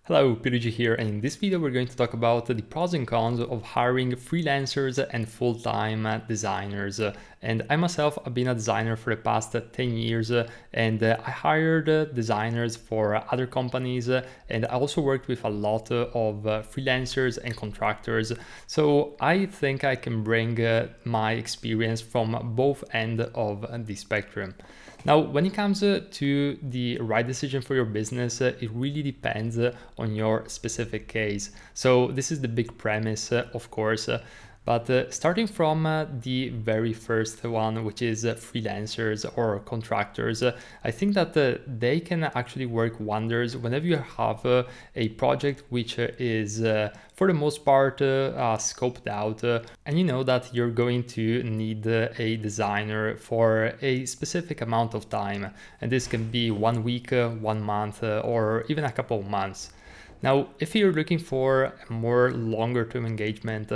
Hello, Piruji here, and in this video we're going to talk about the pros and cons of hiring freelancers and full-time designers. And I myself have been a designer for the past 10 years, and I hired designers for other companies, and I also worked with a lot of freelancers and contractors. So I think I can bring my experience from both ends of the spectrum. Now, when it comes to the right decision for your business, it really depends on your specific case. So this is the big premise, of course. But starting from the very first one, which is freelancers or contractors, I think that they can actually work wonders whenever you have a project which is, for the most part, scoped out, and you know that you're going to need a designer for a specific amount of time. And this can be 1 week, 1 month, or even a couple of months. Now, if you're looking for a more longer term engagement,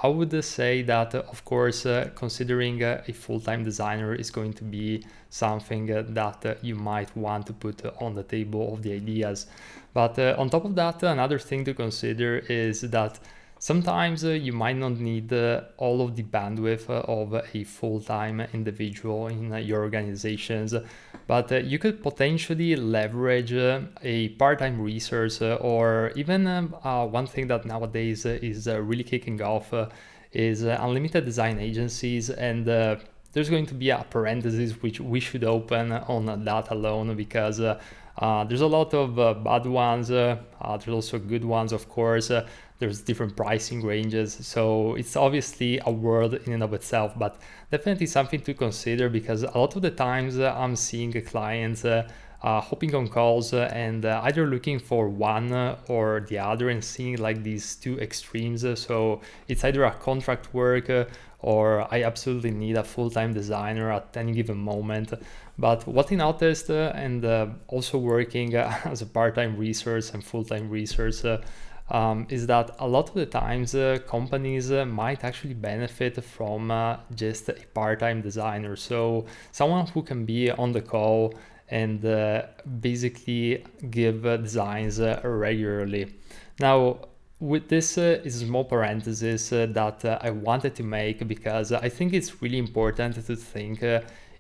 I would say that, of course, considering a full-time designer is going to be something that you might want to put on the table of the ideas. But on top of that, another thing to consider is that sometimes you might not need all of the bandwidth of a full-time individual in your organizations, but you could potentially leverage a part-time resource or even one thing that nowadays is really kicking off is unlimited design agencies, and there's going to be a parenthesis which we should open on that alone because there's a lot of bad ones, there's also good ones, of course. There's different pricing ranges, so it's obviously a world in and of itself, but definitely something to consider because a lot of the times I'm seeing clients hopping on calls and either looking for one or the other and seeing like these two extremes. So it's either a contract work or I absolutely need a full-time designer at any given moment. But what I noticed and also working as a part-time resource and full-time resource is that a lot of the times companies might actually benefit from just a part-time designer. So someone who can be on the call and basically give designs regularly. Now, with this is a small parenthesis that I wanted to make because I think it's really important to think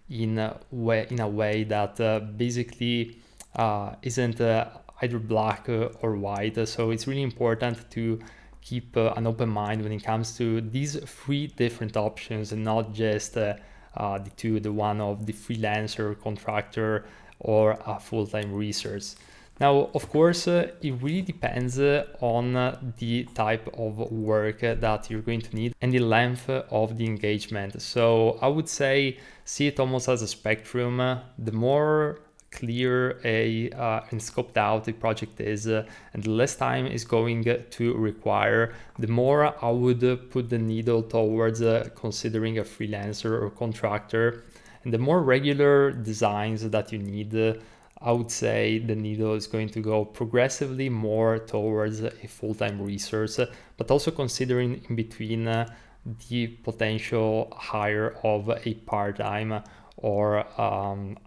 in a way that basically isn't either black or white. So it's really important to keep an open mind when it comes to these three different options and not just the one of the freelancer, contractor, or a full-time resource. Now, of course, it really depends on the type of work that you're going to need and the length of the engagement. So I would say see it almost as a spectrum. The more clear and scoped out the project is and the less time is going to require, the more I would put the needle towards considering a freelancer or contractor. And the more regular designs that you need, I would say the needle is going to go progressively more towards a full-time resource, but also considering in between the potential hire of a part-time or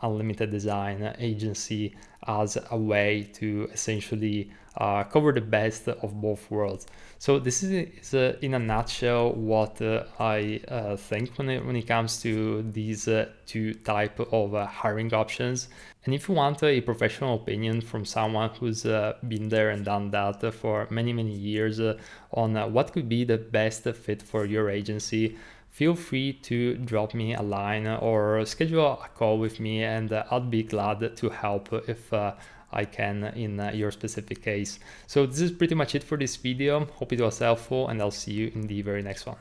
unlimited design agency as a way to essentially cover the best of both worlds. So this is in a nutshell what I think when it comes to these two type of hiring options. And if you want a professional opinion from someone who's been there and done that for many years on what could be the best fit for your agency, feel free to drop me a line or schedule a call with me, and I'll be glad to help if I can in your specific case. So this is pretty much it for this video. Hope it was helpful, and I'll see you in the very next one.